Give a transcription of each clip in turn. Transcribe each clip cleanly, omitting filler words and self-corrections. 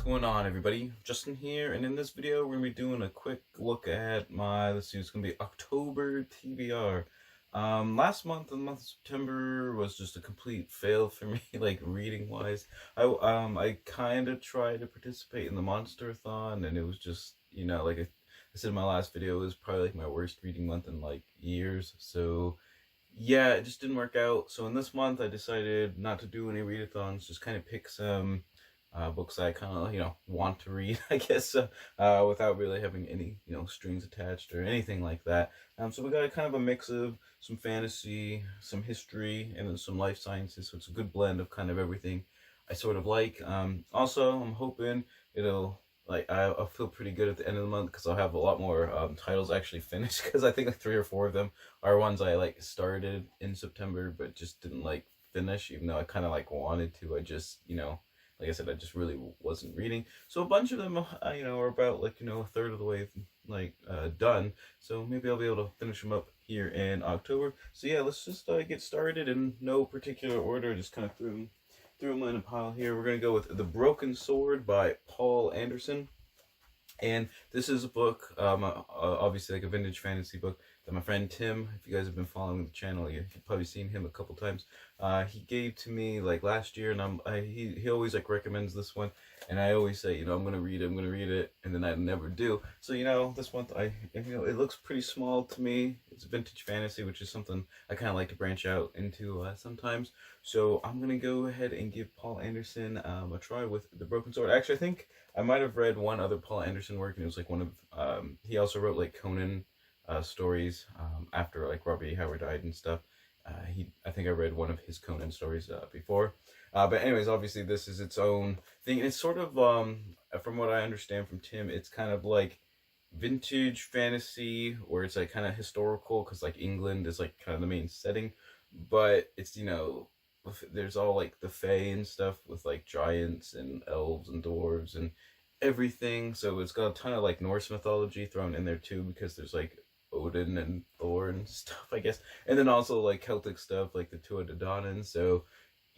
going on, everybody? Justin here, and in this video we're going to be doing a quick look at my, let's see, it's going to be October TBR. Last month, the month of September, was just a complete fail for me, like reading-wise. I kind of tried to participate in the Monster-a-thon, and it was just, like I said in my last video, it was probably like my worst reading month in like years, so yeah, it just didn't work out. So in this month, I decided not to do any readathons, just kind of pick some books I kind of, want to read, I guess, without really having any, strings attached or anything like that. So we got kind of a mix of some fantasy, some history, and then some life sciences. So it's a good blend of kind of everything I sort of like. Also, I'm hoping it'll, I'll feel pretty good at the end of the month because I'll have a lot more titles actually finished, because I think like 3 or 4 of them are ones I started in September but just didn't finish, even though I kind of wanted to. I just, like I said, I just really wasn't reading. So a bunch of them, are about a third of the way done. So maybe I'll be able to finish them up here in October. So yeah, let's just get started in no particular order. Just kind of threw them in a pile here. We're going to go with The Broken Sword by Paul Anderson. And this is a book, obviously like a vintage fantasy book, that my friend Tim, if you guys have been following the channel, you've probably seen him a couple times. He gave to me last year, and he always recommends this one, and I always say, I'm gonna read it, and then I never do. So this month it looks pretty small to me. It's vintage fantasy, which is something I kind of like to branch out into sometimes. So I'm gonna go ahead and give Paul Anderson a try with The Broken Sword. Actually, I think I might have read one other Paul Anderson work, and it was one of he also wrote Conan stories after Robbie Howard died and stuff. I think I read one of his Conan stories before. But anyways, obviously this is its own thing. It's sort of from what I understand from Tim, it's kind of vintage fantasy, or it's kind of historical, because England is kind of the main setting, but it's there's all the fae and stuff with giants and elves and dwarves and everything. So it's got a ton of Norse mythology thrown in there too, because there's Odin and Thor and stuff, I guess, and then also Celtic stuff the Tuatha De Danann. So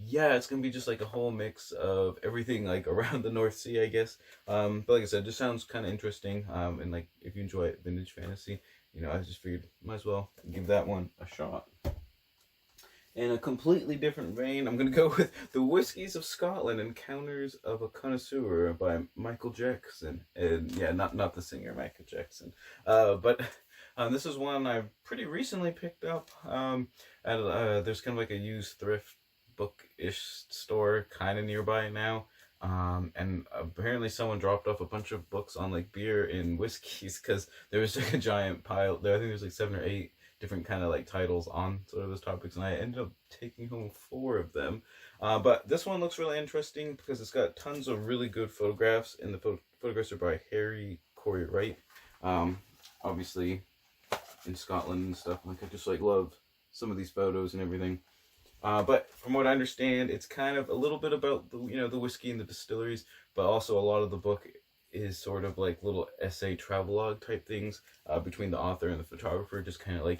yeah, it's gonna be just a whole mix of everything around the North Sea, I guess. But like I said, it just sounds kind of interesting. And if you enjoy vintage fantasy, I just figured might as well give that one a shot. In a completely different vein, I'm going to go with The Whiskys of Scotland, Encounters of a Connoisseur by Michael Jackson. And yeah, not the singer Michael Jackson. But this is one I pretty recently picked up there's kind of a used thrift book-ish store kind of nearby now. And apparently someone dropped off a bunch of books on beer and whiskeys, because there was a giant pile there. I think there's 7 or 8 different kind of titles on sort of those topics, and I ended up taking home 4 of them. But this one looks really interesting because it's got tons of really good photographs, and the photographs are by Harry Corey Wright. Obviously in Scotland and stuff. I just love some of these photos and everything. But from what I understand, it's kind of a little bit about the the whiskey and the distilleries, but also a lot of the book is sort of little essay travelogue type things between the author and the photographer, just kind of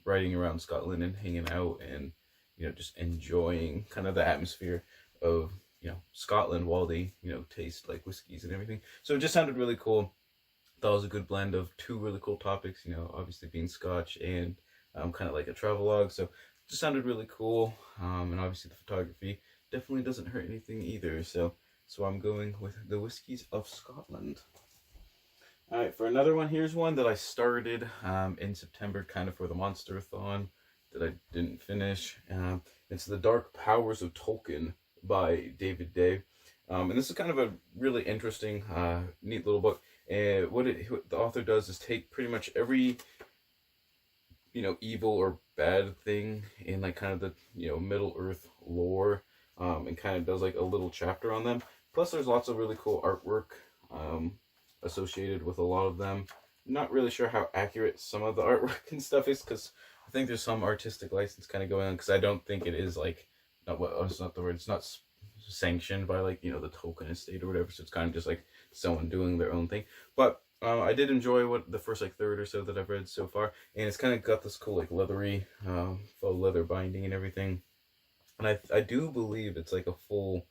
riding around Scotland and hanging out and just enjoying kind of the atmosphere of Scotland while they taste whiskeys and everything. So it just sounded really cool. Thought it was a good blend of 2 really cool topics, obviously being Scotch and kind of a travelogue. So it just sounded really cool. And obviously the photography definitely doesn't hurt anything either. So I'm going with The Whiskys of Scotland. Alright, for another one, here's one that I started in September, kind of for the Monster-a-thon, that I didn't finish. It's The Dark Powers of Tolkien by David Day. And this is kind of a really interesting, neat little book. And what the author does is take pretty much every, evil or bad thing in kind of the, Middle-earth lore, and kind of does a little chapter on them. Plus there's lots of really cool artwork associated with a lot of them. Not really sure how accurate some of the artwork and stuff is, because I think there's some artistic license kind of going on, because I don't think it is it's not sanctioned by the Tolkien estate or whatever, so it's kind of just someone doing their own thing. But I did enjoy what the first third or so that I've read so far, and it's kind of got this cool leathery faux leather binding and everything. And I do believe it's a full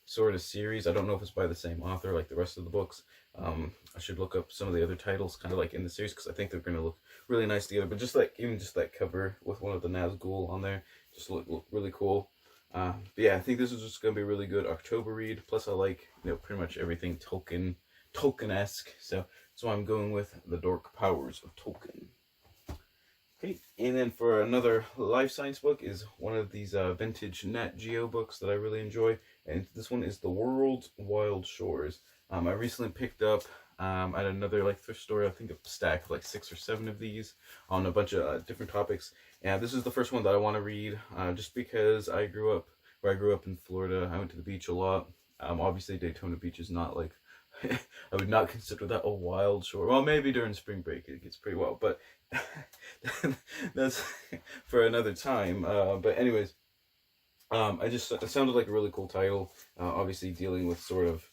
sort of series. I don't know if it's by the same author like the rest of the books. I should look up some of the other titles kind of like in the series, because I think they're going to look really nice together. But just like, even just that cover with one of the Nazgul on there, just look really cool. But yeah, I think this is just going to be a really good October read. Plus I like, pretty much everything Tolkien-esque. So that's why I'm going with The Dark Powers of Tolkien. Okay, and then for another life science book is one of these vintage Nat Geo books that I really enjoy, and this one is The World's Wild Shores. I recently picked up at another like thrift store, I think, a stack of like 6 or 7 of these on a bunch of different topics. And this is the first one that I want to read, just because I grew up in Florida. I went to the beach a lot. Obviously Daytona Beach is not like I would not consider that a wild shore. Well, maybe during spring break it gets pretty wild, but that's for another time. But anyways, it sounded like a really cool title. Obviously dealing with sort of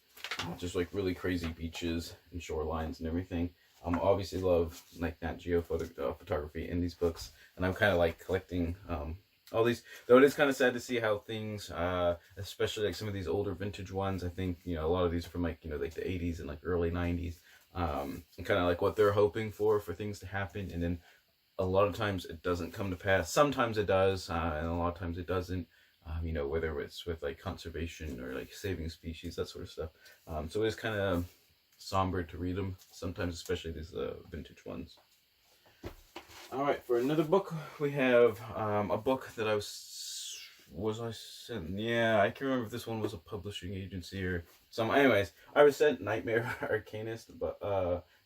just like really crazy beaches and shorelines and everything. Obviously love like Nat Geo photography in these books, and I'm kind of like collecting all these, though it is kind of sad to see how things, especially like some of these older vintage ones, I think, a lot of these are from like, like the 80s and like early 90s, and kind of like what they're hoping for things to happen, and then a lot of times it doesn't come to pass. Sometimes it does, and a lot of times it doesn't, whether it's with like conservation or like saving species, that sort of stuff. So it is kind of somber to read them sometimes, especially these vintage ones. Alright, for another book, we have a book that I sent? Yeah, I can't remember if this one was a publishing agency or something. Anyways, I was sent Nightmare Arcanist, but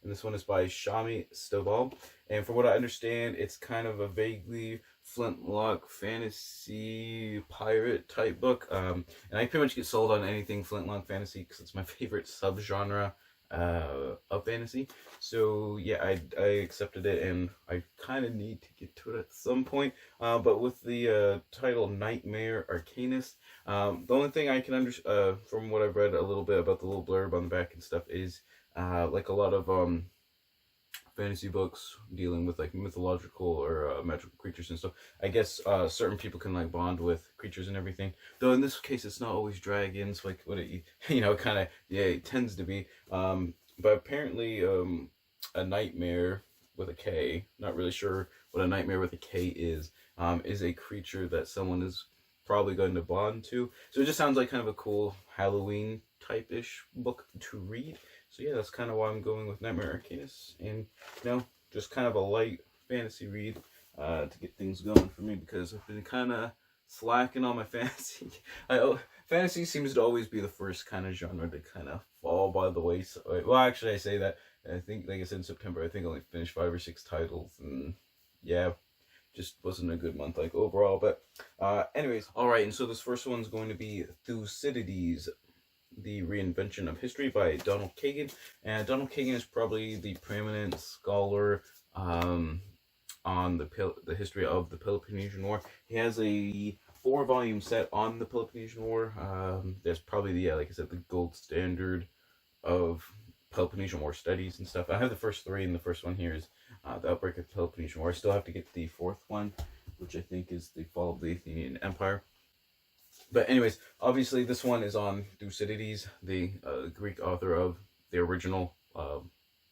and this one is by Shami Stovall. And from what I understand, it's kind of a vaguely flintlock fantasy pirate type book. And I pretty much get sold on anything flintlock fantasy because it's my favorite subgenre of fantasy. So yeah, I accepted it, and I kind of need to get to it at some point. But with the title Nightmare Arcanist, the only thing I can understand from what I've read a little bit about the little blurb on the back and stuff is like a lot of fantasy books dealing with like mythological or magical creatures and stuff. I guess certain people can like bond with creatures and everything, though in this case it's not always dragons like what it kind of, yeah, it tends to be, but apparently a nightmare with a K, not really sure what a nightmare with a K is a creature that someone is probably going to bond to. So it just sounds like kind of a cool Halloween type-ish book to read. So yeah, that's kind of why I'm going with Nightmare Arcanist, and just kind of a light fantasy read to get things going for me, because I've been kind of slacking on my fantasy. Fantasy seems to always be the first kind of genre to kind of fall by the wayside. Well, actually, I say that. I think, like I said, in September, I think I only finished 5 or 6 titles, and yeah, just wasn't a good month like overall. But anyways, all right, and so this first one's going to be Thucydides, The Reinvention of History by Donald Kagan. And Donald Kagan is probably the preeminent scholar on the history of the Peloponnesian War. He has a 4-volume set on the Peloponnesian War. There's probably the, like I said, the gold standard of Peloponnesian War studies and stuff. I have the first 3, and the first one here is the Outbreak of the Peloponnesian War. I still have to get the 4th one, which I think is the Fall of the Athenian Empire. But anyways, obviously this one is on Thucydides, the Greek author of the original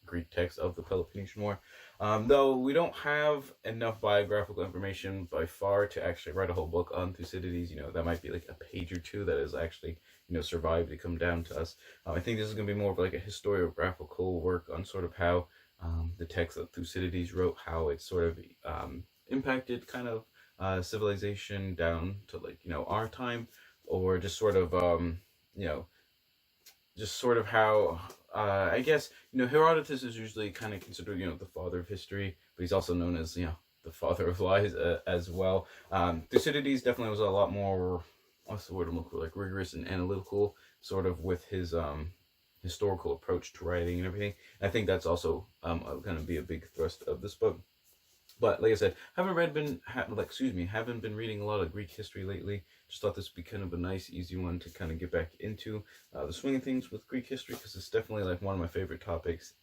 Greek text of the Peloponnesian War. Though we don't have enough biographical information by far to actually write a whole book on Thucydides. That might be like a page or 2 that has actually, survived to come down to us. I think this is going to be more of like a historiographical work on sort of how the text that Thucydides wrote, how it sort of impacted kind of civilization down to like our time, or just sort of how I guess Herodotus is usually kind of considered the father of history, but he's also known as the father of lies as well. Thucydides definitely was a lot more, what's the word I'm looking for, like rigorous and analytical sort of with his historical approach to writing and everything. I think that's also going to be a big thrust of this book. But like I said, haven't been reading a lot of Greek history lately. Just thought this would be kind of a nice, easy one to kind of get back into the swing of things with Greek history, because it's definitely like one of my favorite topics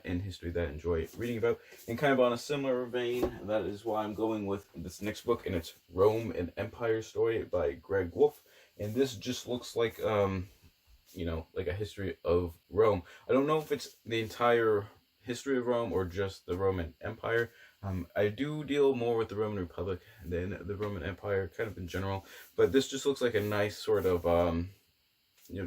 in history that I enjoy reading about. And kind of on a similar vein, that is why I'm going with this next book, and it's Rome, an Empire Story by Greg Wolfe. and this just looks like like a history of Rome. I don't know if it's the entire history of Rome or just the Roman Empire. I do deal more with the Roman Republic than the Roman Empire, kind of in general. But this just looks like a nice sort of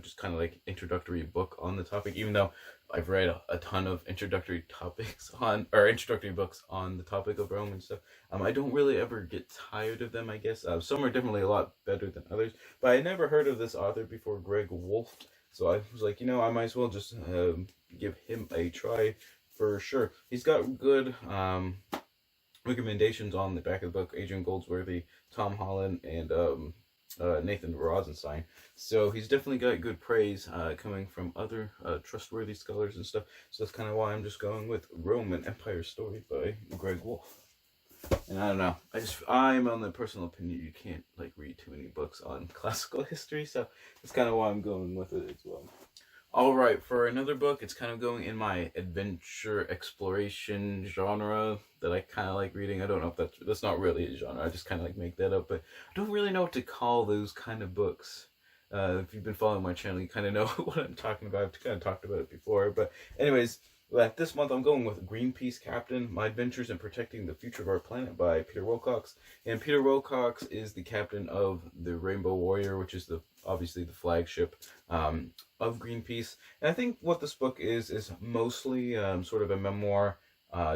just kind of like introductory book on the topic, even though I've read a ton of introductory topics on, or introductory books on the topic of Rome and stuff. I don't really ever get tired of them, I guess. Some are definitely a lot better than others, but I never heard of this author before, Greg Wolf. So I was like, I might as well just give him a try for sure. He's got good recommendations on the back of the book: Adrian Goldsworthy, Tom Holland, and Nathan Rosenstein. So he's definitely got good praise coming from other trustworthy scholars and stuff. So that's kind of why I'm just going with Roman Empire Story by Greg Wolf. And I don't know, I'm on the personal opinion you can't like read too many books on classical history, so that's kind of why I'm going with it as well. All right, for another book, it's kind of going in my adventure exploration genre that I kind of like reading. I don't know if that's not really a genre. I just kind of like make that up, but I don't really know what to call those kind of books. If you've been following my channel, you kind of know what I'm talking about. I've kind of talked about it before, but anyways, this month I'm going with Greenpeace Captain: My Adventures in Protecting the Future of Our Planet by Peter Wilcox. And Peter Wilcox is the captain of the Rainbow Warrior, which is obviously the flagship of Greenpeace. And I think what this book is mostly sort of a memoir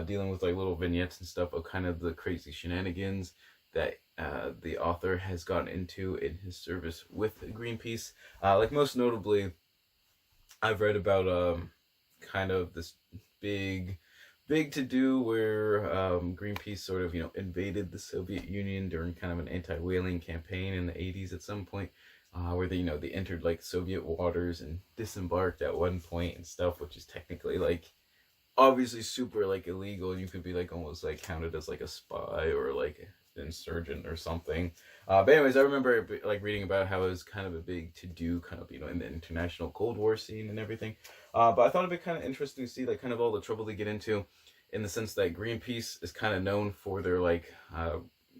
dealing with like little vignettes and stuff of kind of the crazy shenanigans that the author has gotten into in his service with Greenpeace. Like most notably, I've read about kind of this big to do where Greenpeace sort of invaded the Soviet Union during kind of an anti-whaling campaign in the 80s at some point, where they they entered like Soviet waters and disembarked at one point and stuff, which is technically like obviously super like illegal, and you could be like almost like counted as like a spy or like an insurgent or something. But anyways, I remember like reading about how it was kind of a big to do kind of in the international Cold War scene and everything. But I thought it'd be kind of interesting to see like kind of all the trouble they get into, in the sense that Greenpeace is kind of known for their like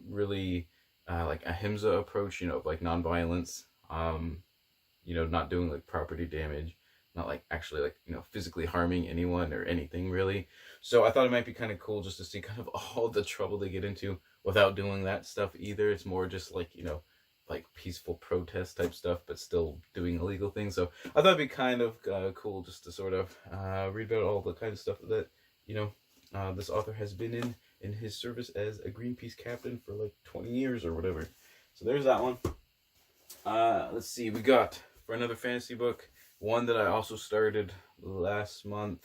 really like ahimsa approach, of like nonviolence, not doing like property damage, not like actually like physically harming anyone or anything really. So I thought it might be kind of cool just to see kind of all the trouble they get into without doing that stuff either. It's more just like like peaceful protest type stuff, but still doing illegal things. So I thought it'd be kind of cool just to sort of read about all the kind of stuff that this author has been in his service as a Greenpeace captain for like 20 years or whatever. So there's that one. Let's see, we got for another fantasy book, one that I also started last month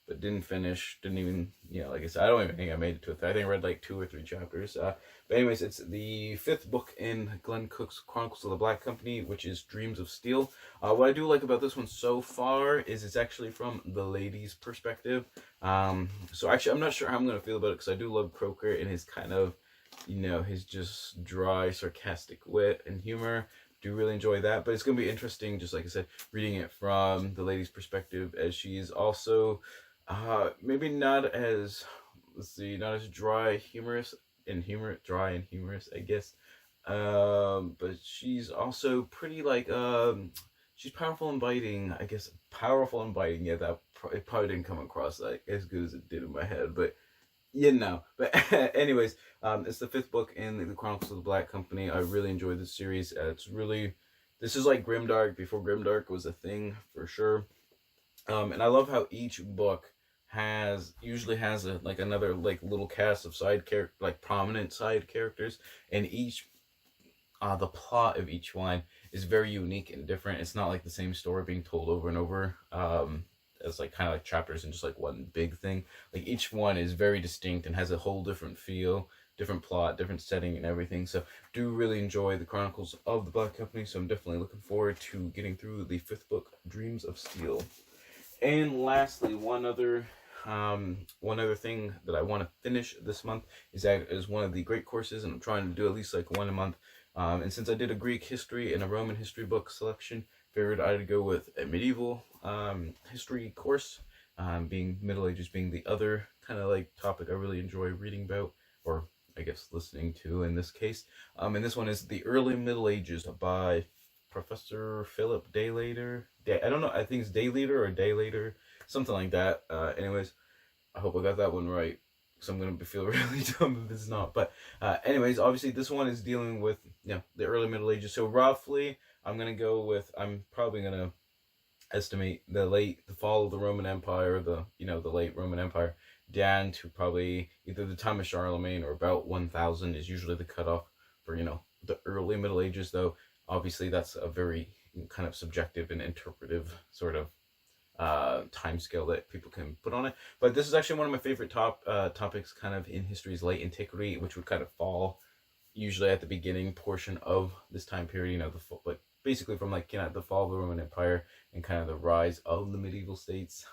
but didn't finish, didn't even, like I said, I don't even think I made it to it. I think I read like 2 or 3 chapters. But anyways, it's the 5th book in Glenn Cook's Chronicles of the Black Company, which is Dreams of Steel. What I do like about this one so far is it's actually from the lady's perspective. So actually, I'm not sure how I'm going to feel about it, because I do love Croker and his kind of, his just dry, sarcastic wit and humor. Do really enjoy that, but it's going to be interesting, just like I said, reading it from the lady's perspective, as she is also maybe not as, not as dry and humorous, I guess, but she's also pretty like, she's powerful and biting, I guess. Powerful and biting, yeah, that it probably didn't come across like as good as it did in my head, but but anyways, it's the 5th book in the Chronicles of the Black Company. I really enjoyed this series. This is like Grimdark before Grimdark was a thing, for sure. And I love how each book usually has another like little cast of prominent side characters, and the plot of each one is very unique and different. It's not like the same story being told over and over, as like kind of like chapters and just like one big thing. Like each one is very distinct and has a whole different feel, different plot, different setting and everything. So do really enjoy the Chronicles of the Black Company. So I'm definitely looking forward to getting through the 5th book, Dreams of Steel. And lastly, one other thing that I want to finish this month is one of the great courses, and I'm trying to do at least like one a month. And since I did a Greek history and a Roman history book selection, figured I'd go with a medieval history course, being Middle Ages being the other kind of like topic I really enjoy reading about, or I guess listening to in this case. And this one is The Early Middle Ages by Professor Philip Daylater. I don't know, I think it's Daylater or Daylater, something like that. Anyways, I hope I got that one right, because I'm going to feel really dumb if it's not. But anyways, obviously this one is dealing with, you know, the early Middle Ages. So roughly, I'm probably going to estimate the fall of the Roman Empire, the late Roman Empire, down to probably either the time of Charlemagne or about 1000 is usually the cutoff for, the early Middle Ages, though obviously that's a very kind of subjective and interpretive sort of time scale that people can put on it. But this is actually one of my favorite topics kind of in history's late antiquity, which would kind of fall usually at the beginning portion of this time period, basically from the fall of the Roman Empire and kind of the rise of the medieval states.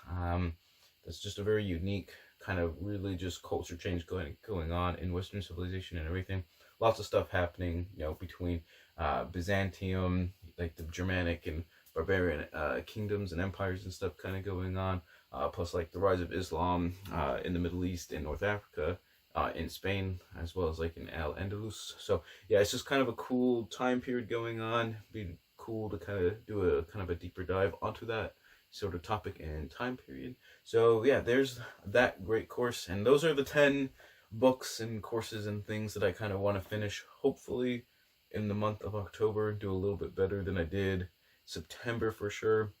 That's just a very unique kind of really just culture change going on in Western civilization and everything. Lots of stuff happening, between Byzantium, like the Germanic and barbarian kingdoms and empires and stuff kind of going on. Plus like the rise of Islam in the Middle East and North Africa, in Spain, as well as like in Al-Andalus. So yeah, it's just kind of a cool time period going on. It'd be cool to kind of do a kind of a deeper dive onto that sort of topic and time period. So yeah, there's that great course, and those are the 10 books and courses and things that I kind of want to finish, hopefully in the month of October, do a little bit better than I did September for sure.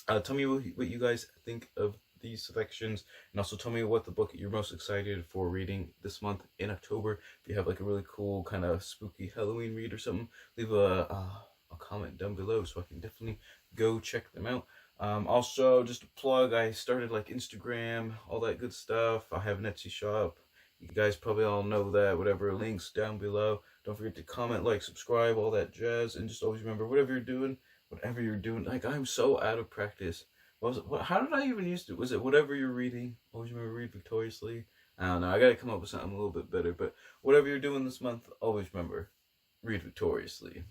Tell me what you guys think of these selections, and also tell me what the book you're most excited for reading this month in October. If you have like a really cool kind of spooky Halloween read or something, leave a comment down below so I can definitely go check them out. Also, just a plug, I started like Instagram, all that good stuff. I have an Etsy shop. You guys probably all know that. Whatever, links down below. Don't forget to comment, like, subscribe, all that jazz, and just always remember, whatever you're doing, like, I'm so out of practice. How did I even use it? Was it whatever you're reading? Always remember, read victoriously. I don't know. I gotta come up with something a little bit better. But whatever you're doing this month, always remember, read victoriously.